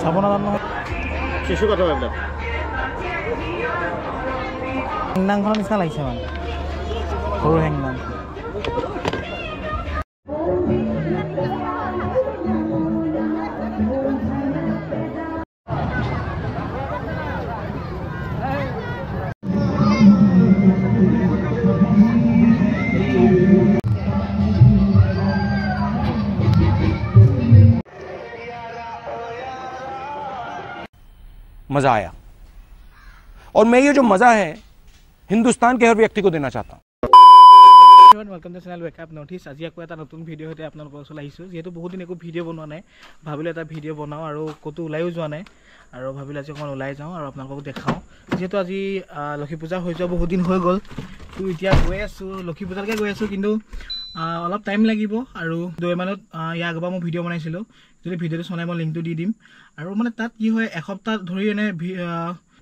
চাব নাজানো নহয় শিশু কথা এইবিলাক হেংনাংখনৰ নিচিনা লাগিছে মানে সৰু হেংনাং मज़ा आया और मैं ये जो मज़ा है हिंदुस्तान के हर व्यक्ति को देना चाहता हूँ। Welcome to channel wake up north east आज एक नतुन भिडिओ सहित आपलोকৰ ওচৰলৈ আহিছোঁ যেহেতু বহুত দিন একো ভিডিঅ' বনোৱা নাই ভাবিলোঁ এটা ভিডিঅ' বনাওঁ আৰু ক'তো ওলাইও যোৱা নাই আৰু ভাবিলোঁ আজি অকণমান ওলাই যাওঁ আৰু আপোনালোকক দেখাওঁ যেহেতু আজি লক্ষী পূজা হৈ যোৱা বহুত দিন হৈ গ'ল তো এতিয়া গৈ আছোঁ লক্ষী পূজালৈকে গৈ আছোঁ কিন্তু অলপ টাইম লাগিব আৰু দৈমানত ইয়াৰ আগৰবাৰ মই ভিডিঅ' বনাইছিলোঁ যদি ভিডিঅ'টো চলাই মই লিংকটো দি দিম আৰু মানে তাত কি হয় এসপ্তাহ ধৰি এনে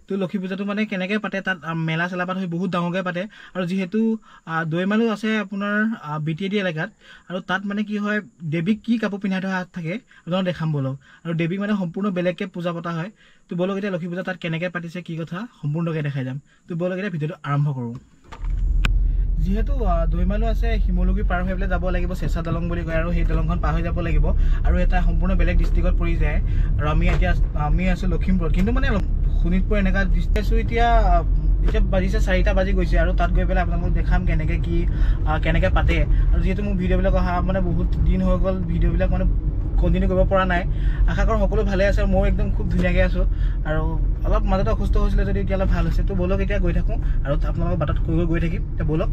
তো লক্ষী পূজাটো মানে কেনেকৈ পাতে তাত মেলা চেলা পাত হৈ বহুত ডাঙৰকৈ পাতে আৰু যিহেতু দৈমালো আছে আপোনাৰ BTD এলেকাত আৰু তাত মানে কি হয় দেৱীক কি কাপোৰ পিন্ধাই থোৱা থাকে আপোনালোকক দেখাম বলক আৰু দেৱীক মানে সম্পূৰ্ণ বেলেগকৈ পূজা পতা হয় তো বলক এতিয়া লক্ষী পূজা তাত কেনেকৈ পাতিছে কি কথা সম্পূৰ্ণকৈ দেখাই যাম তো বলক এতিয়া ভিডিঅ'টো আৰম্ভ কৰোঁ যেহেতু দৈমালো আছে শিমলুগুৰি পাৰ হৈ পেলাই যাব লাগিব চেঁচা দলং বুলি কয় আৰু সেই দলংখন পাৰ হৈ যাব লাগিব আৰু এটা সম্পূৰ্ণ বেলেগ ডিষ্ট্ৰিক্টত পৰি যায় আৰু আমি আছোঁ লখিমপুৰত কিন্তু মানে শোণিতপুৰ এনেকুৱা ডিষ্ট্ৰিক্ট এতিয়া বাজিছে 4টা বাজি গৈছে আৰু তাত গৈ পেলাই আপোনালোকক দেখাম কেনেকৈ পাতে আৰু যিহেতু মোৰ ভিডিঅ'বিলাক অহা মানে বহুত দিন হৈ গ'ল ভিডিঅ'বিলাক মানে কণ্টিনিউ কৰিব পৰা নাই আশা কৰোঁ সকলো ভালে আছে আৰু মই একদম খুব ধুনীয়াকৈ আছোঁ আৰু অলপ মাজতে অসুস্থ হৈছিলে যদি এতিয়া অলপ ভাল হৈছে তো বলক এতিয়া গৈ থাকোঁ আৰু আপোনালোকৰ বাটত গৈ থাকিম এতিয়া বলক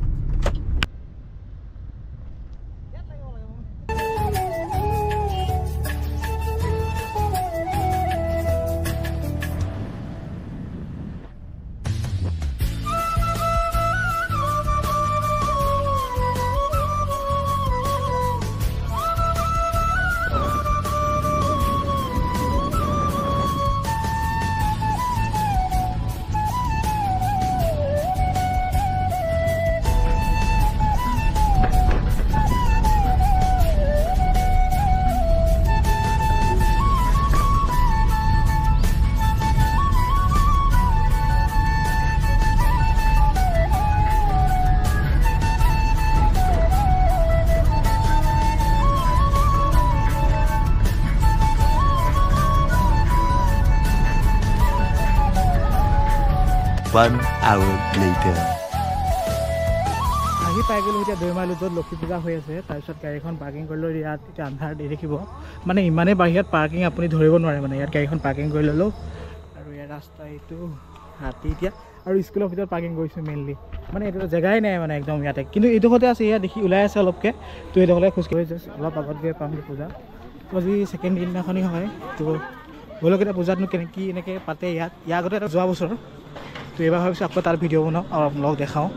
One hour later. আহি পাই গ'লোঁ এতিয়া দৈমালো য'ত লক্ষী পূজা হৈ আছে তাৰপিছত গাড়ীখন পাৰ্কিং কৰি লৈ ইয়াত এতিয়া আন্ধাৰ দি দেখিব মানে ইমানেই বাহিৰত পাৰ্কিং আপুনি ধৰিব নোৱাৰে মানে ইয়াত গাড়ীখন পাৰ্কিং কৰি ল'লোঁ আৰু ইয়াৰ ৰাস্তা এইটো হাতী এতিয়া আৰু স্কুলৰ ভিতৰত পাৰ্কিং কৰিছোঁ মেইনলি মানে এইটো জেগাই নাই মানে একদম ইয়াতে কিন্তু এইডোখৰতে আছে ইয়াত দেখি ওলাই আছে অলপকৈ তো এইডোখৰলৈ খোজকাঢ়ি যাইছোঁ অলপ আগত গৈ পাম পূজা তো আজি ছেকেণ্ড দিনাখনেই হয় তো বলক এতিয়া পূজাতনো কি এনেকৈ পাতে ইয়াৰ আগতে এটা যোৱা বছৰ তো এইবাৰ ভাবিছোঁ আকৌ তাৰ ভিডিঅ' বনাওঁ আৰু আপোনালোকক দেখাওঁ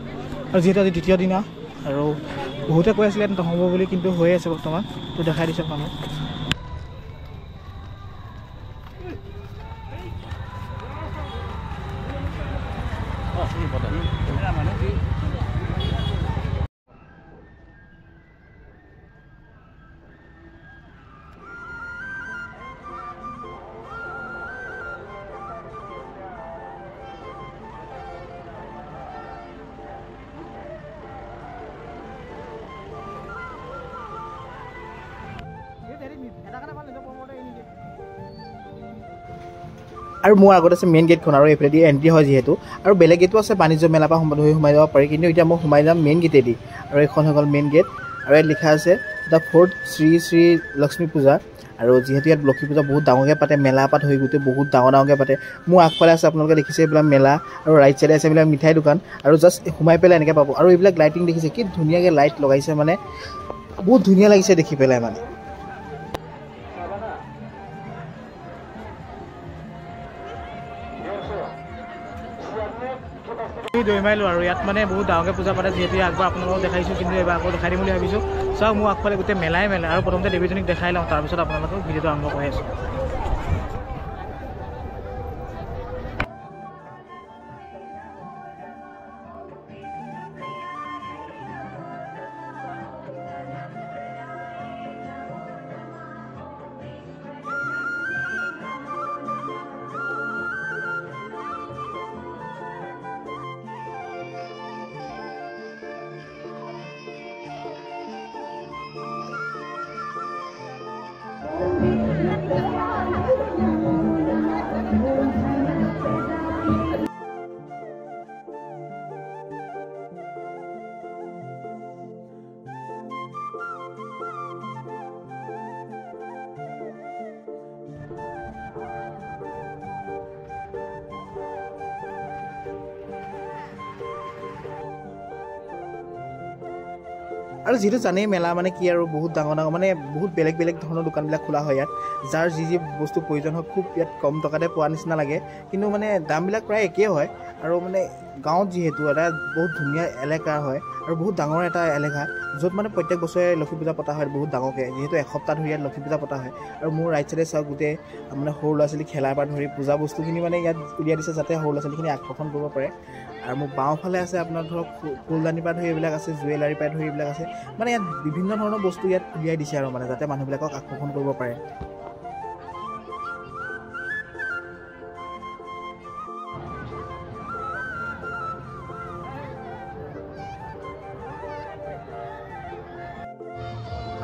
আৰু যিহেতু আজি দ্বিতীয় দিনা আৰু বহুতে কৈ আছিলে নহ'ব বুলি কিন্তু হৈ আছে বৰ্তমান তো দেখাই দিছোঁ আপোনালোক আৰু মোৰ আগত আছে মেইন গেটখন আৰু এইফালেদি এণ্ট্ৰি হয় যিহেতু আৰু বেলেগ গেটো আছে বাণিজ্য মেলাৰ পৰা সোমাই যাব পাৰি কিন্তু এতিয়া মই সোমাই যাম মেইন গেটেদি আৰু এইখন হৈ গ'ল মেইন গেট আৰু ইয়াত লিখা আছে দ্য ফ'ৰ্থ শ্ৰী শ্ৰী লক্ষ্মী পূজা আৰু যিহেতু ইয়াত লক্ষী পূজা বহুত ডাঙৰকৈ পাতে মেলা পাত হৈ গোটেই বহুত ডাঙৰকৈ পাতে মোৰ আগফালে আছে আপোনালোকে দেখিছে এইবিলাক মেলা আৰু ৰাইট চাইডে আছে এইবিলাক মিঠাই দোকান আৰু জাষ্ট সোমাই পেলাই এনেকৈ পাব আৰু এইবিলাক লাইটিং দেখিছে কি ধুনীয়াকৈ লাইট লগাইছে মানে বহুত ধুনীয়া লাগিছে দেখি পেলাই মানে দৈমাইলো আৰু ইয়াত মানে বহুত ডাঙৰকৈ পূজা পাতে যিহেতু আগবাৰ আপোনালোকক দেখাইছোঁ কিন্তু এইবাৰ আকৌ দেখাই দিম বুলি ভাবিছোঁ চাওক মোৰ আগফালে গোটেই মেলা আৰু প্ৰথমতে দেৱীজনীক দেখাই লওঁ তাৰপিছত আপোনালোকক ভিডিঅ'টো আৰম্ভ কৰি আছোঁ আৰু যিহেতু জানেই মেলা মানে কি আৰু বহুত ডাঙৰ ডাঙৰ মানে বহুত বেলেগ বেলেগ ধৰণৰ দোকানবিলাক খোলা হয় ইয়াত যাৰ যি যি বস্তু প্ৰয়োজন হয় খুব ইয়াত কম টকাতে পোৱা নিচিনা লাগে কিন্তু মানে দামবিলাক প্ৰায় একেই হয় আৰু মানে গাঁৱত যিহেতু এটা বহুত ধুনীয়া এলেকা হয় আৰু বহুত ডাঙৰ এটা এলেকা য'ত মানে প্ৰত্যেক বছৰে লক্ষ্মী পূজা পতা হয় বহুত ডাঙৰকৈ যিহেতু এসপ্তাহ ধৰি ইয়াত লক্ষ্মী পূজা পতা হয় আৰু মোৰ ৰাইট চাইডে চাওক গোটেই মানে সৰু ল'ৰা ছোৱালী খেলাৰ পৰা ধৰি পূজা বস্তুখিনি মানে ইয়াত উলিয়াই দিছে যাতে সৰু ল'ৰা ছোৱালীখিনি আকৰ্ষণ কৰিব পাৰে আৰু মোৰ বাওঁফালে আছে আপোনাৰ ধৰক ফুলদানিৰ পৰা ধৰি এইবিলাক আছে জুৱেলাৰীৰ পৰা ধৰি এইবিলাক আছে মানে ইয়াত বিভিন্ন ধৰণৰ বস্তু ইয়াত উলিয়াই দিছে আৰু মানে যাতে মানুহবিলাকক আকৰ্ষণ কৰিব পাৰে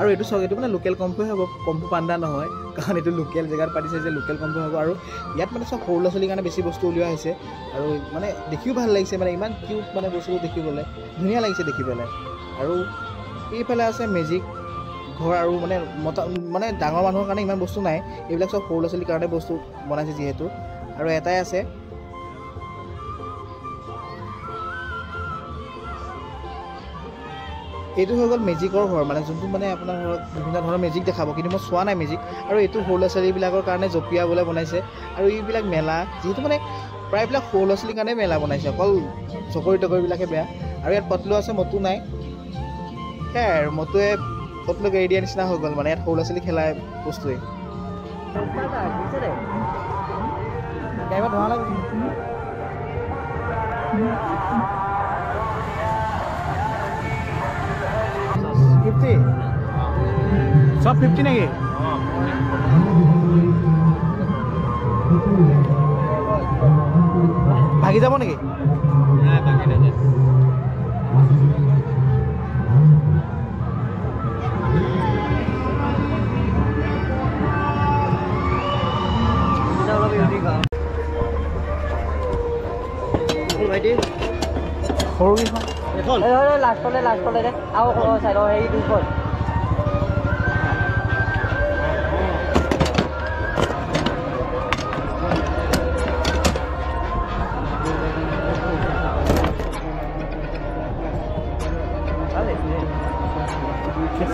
আৰু এইটো চাওক এইটো মানে লোকেল কম্ফুৱে হ'ব কম্ফু পাণ্ডা নহয় কাৰণ এইটো লোকেল জেগাত পাতিছে যে লোকেল কম্ফু হ'ব আৰু ইয়াত মানে চব সৰু ল'ৰা ছোৱালীৰ কাৰণে বেছি বস্তু উলিওৱা হৈছে আৰু মানে দেখিও ভাল লাগিছে মানে ইমান কিউট মানে বস্তুবোৰ দেখিবলৈ ধুনীয়া লাগিছে দেখি পেলাই আৰু এইফালে আছে মেজিক ঘৰ আৰু মানে ডাঙৰ মানুহৰ কাৰণে ইমান বস্তু নাই এইবিলাক চব সৰু ল'ৰা ছোৱালীৰ কাৰণে বস্তু বনাইছে যিহেতু আৰু এটাই আছে এইটো হৈ গ'ল মেজিকৰ ঘৰ মানে যোনটো মানে আপোনাৰ ধৰক বিভিন্ন ধৰণৰ মেজিক দেখাব কিন্তু মই চোৱা নাই মেজিক আৰু এইটো সৰু ল'ৰা ছোৱালীবিলাকৰ কাৰণে জঁপিয়াবলৈ বনাইছে আৰু এইবিলাক মেলা যিহেতু মানে প্ৰায়বিলাক সৰু ল'ৰা ছোৱালীৰ কাৰণে মেলা বনাইছে অকল চকৰি তকৰিবিলাকে বেয়া আৰু ইয়াত পতলু আছে মতো নাই সেয়াই আৰু মটোৱে পতলুক এৰি দিয়া নিচিনা হৈ গ'ল মানে ইয়াত সৰু ল'ৰা ছোৱালী খেলা বস্তুৱেই সব 50 নাকি ভাগি যাব নেকি সৰু কেইখন লাষ্টলে দে আৰু চাইডৰ হেৰি দুখন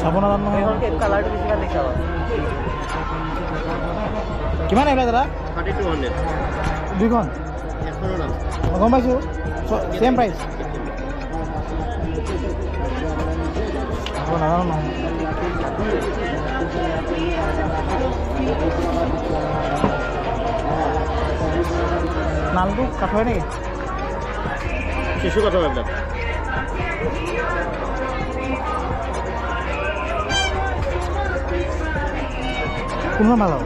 চাব নাজানো নহয় কালাৰটো বেছি ভাল লাগিছে কিমান আহিলে দাদা 3200 দুইখন গম পাইছোঁ ছেম প্ৰাইচ নাজানো নহয় নালটো কাঠৰে নেকি শিশু কাঠৰ এইবিলাক কোনখন ভাল হ'ব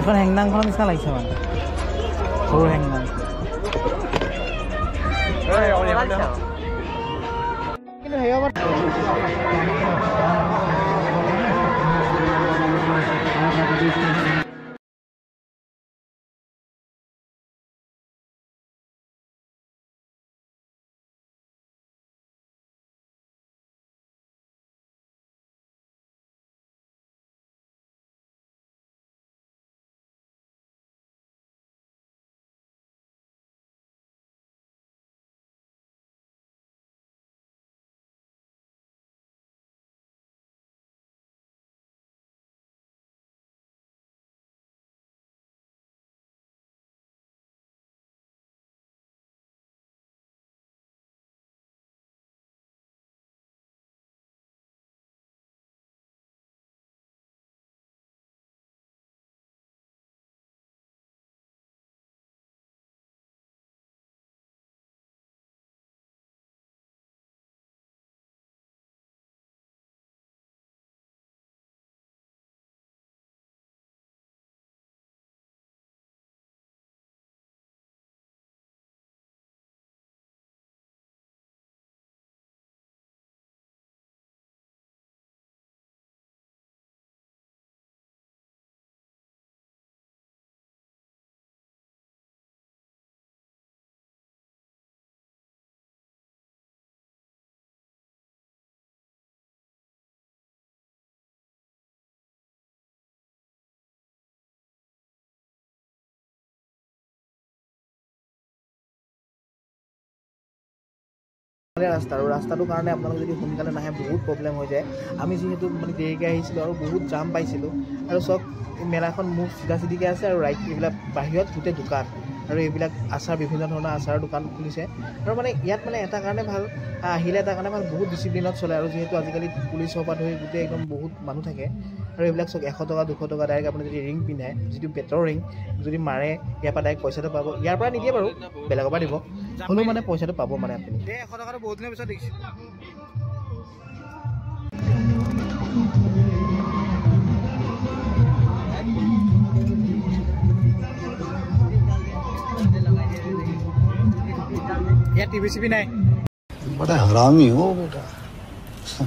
এখন হেংদাংখনৰ নিচিনা লাগিছে মানে সৰু হেংদাং কিন্তু সেয়া সোণকালে ৰাস্তা আৰু ৰাস্তাটোৰ কাৰণে আপোনালোকে যদি সোনকালে নাহে বহুত প্ৰব্লেম হৈ যায় আমি যিহেতু মানে দেৰিকৈ আহিছিলোঁ আৰু বহুত জাম পাইছিলোঁ আৰু চব মেলাখন মুখ চিধা চিধিকৈ আছে আৰু ৰাইট এইবিলাক বাহিৰত গোটেই দোকান আৰু এইবিলাক আচাৰ বিভিন্ন ধৰণৰ আচাৰৰ দোকান খুলিছে আৰু মানে ইয়াত মানে এটা কাৰণে ভাল আহিলে এটা কাৰণে ভাল বহুত ডিচিপ্লিনত চলে আৰু যিহেতু আজিকালি পুলিচৰ পৰা ধৰি গোটেই একদম বহুত মানুহ থাকে আৰু এইবিলাক চব 100 টকা 200 টকা ডাইৰেক্ট আপুনি যদি ৰিং পিন্ধায় যিটো বেটৰ ৰিং যদি মাৰে ইয়াৰ পৰা ডাইৰেক্ট পইচাটো পাব ইয়াৰ পৰা নিদিয়ে বাৰু বেলেগৰ পৰা দিব হ'লেও মানে পইচাটো পাব মানে আপুনি 100 টকাটো বহুত দিনৰ পিছত দেখিছোঁ यार टीवी नहीं बड़ा हरामी हो बेटा